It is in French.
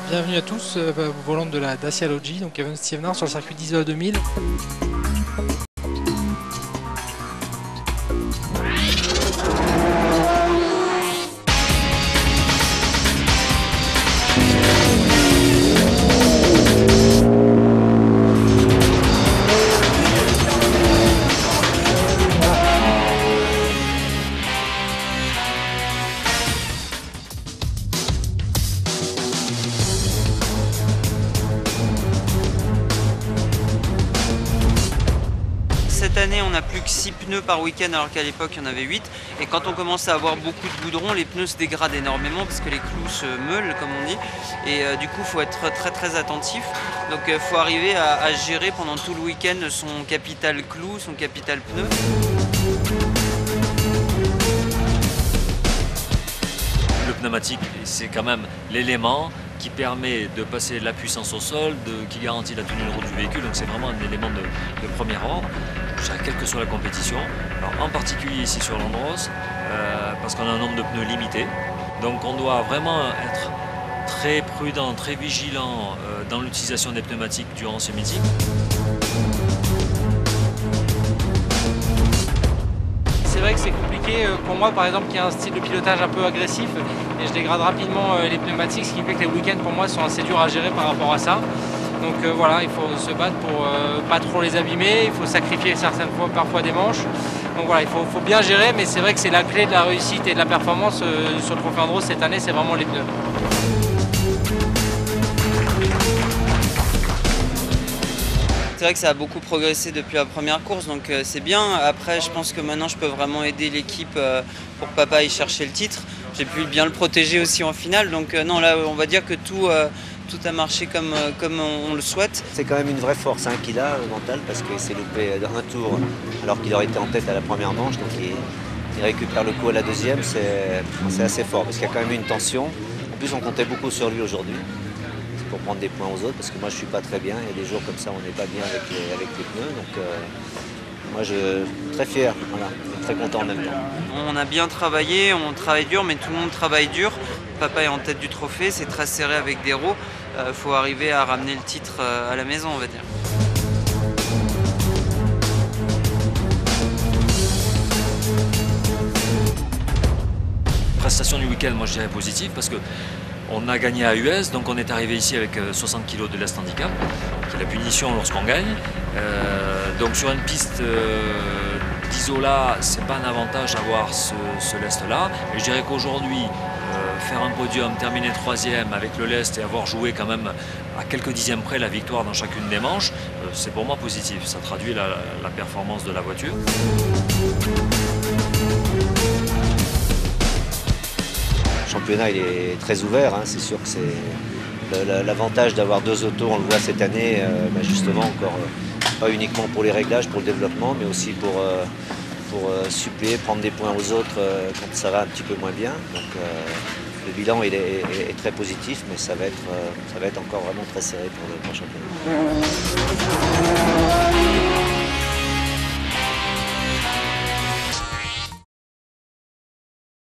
Bienvenue à tous au volant de la Dacia Logi, donc Even Stevenard sur le circuit d'Isola 2000. Cette année, on n'a plus que 6 pneus par week-end alors qu'à l'époque, il y en avait 8. Et quand on commence à avoir beaucoup de goudron, les pneus se dégradent énormément parce que les clous se meulent, comme on dit. Et du coup, il faut être très attentif. Donc, il faut arriver à gérer pendant tout le week-end son capital clou, son capital pneu. Le pneumatique, c'est quand même l'élément qui permet de passer la puissance au sol, qui garantit la tenue de route du véhicule, donc c'est vraiment un élément de premier ordre, quelle que soit la compétition. Alors, en particulier ici sur l'Andros, parce qu'on a un nombre de pneus limité, donc on doit vraiment être très prudent, très vigilant dans l'utilisation des pneumatiques durant ce meeting. C'est vrai que c'est compliqué pour moi, par exemple, qui a un style de pilotage un peu agressif, et je dégrade rapidement les pneumatiques, ce qui fait que les week-ends pour moi sont assez durs à gérer par rapport à ça. Donc voilà, il faut se battre pour pas trop les abîmer, il faut sacrifier certaines fois, parfois des manches. Donc voilà, il faut bien gérer, mais c'est vrai que c'est la clé de la réussite et de la performance sur le Trophée Andros cette année, c'est vraiment les pneus. C'est vrai que ça a beaucoup progressé depuis la première course, donc c'est bien. Après, je pense que maintenant, je peux vraiment aider l'équipe pour que papa aille chercher le titre. J'ai pu bien le protéger aussi en finale, donc non, là, on va dire que tout a marché comme on le souhaite. C'est quand même une vraie force qu'il a, mental, parce qu'il s'est loupé dans un tour alors qu'il aurait été en tête à la première manche, donc il récupère le coup à la deuxième, c'est assez fort, parce qu'il y a quand même une tension. En plus, on comptait beaucoup sur lui aujourd'hui, pour prendre des points aux autres, parce que moi je suis pas très bien, il y a des jours comme ça on n'est pas bien avec les pneus, donc moi je suis très fier, voilà, très content en même temps. On a bien travaillé, on travaille dur, mais tout le monde travaille dur. Papa est en tête du trophée, c'est très serré avec des roues. Faut arriver à ramener le titre à la maison, on va dire. Prestation du week-end, moi je dirais positive, parce que on a gagné à US, donc on est arrivé ici avec 60 kg de lest handicap, qui est la punition lorsqu'on gagne. Donc sur une piste d'Isola, c'est pas un avantage d'avoir ce lest-là. Et je dirais qu'aujourd'hui, faire un podium, terminer troisième avec le lest et avoir joué quand même à quelques dixièmes près la victoire dans chacune des manches, c'est pour moi positif. Ça traduit la performance de la voiture. Le championnat il est très ouvert, c'est sûr que c'est l'avantage d'avoir deux autos, on le voit cette année, justement encore pas uniquement pour les réglages, pour le développement, mais aussi pour suppléer, prendre des points aux autres quand ça va un petit peu moins bien. Donc le bilan il est très positif, mais ça va être encore vraiment très serré pour le championnat.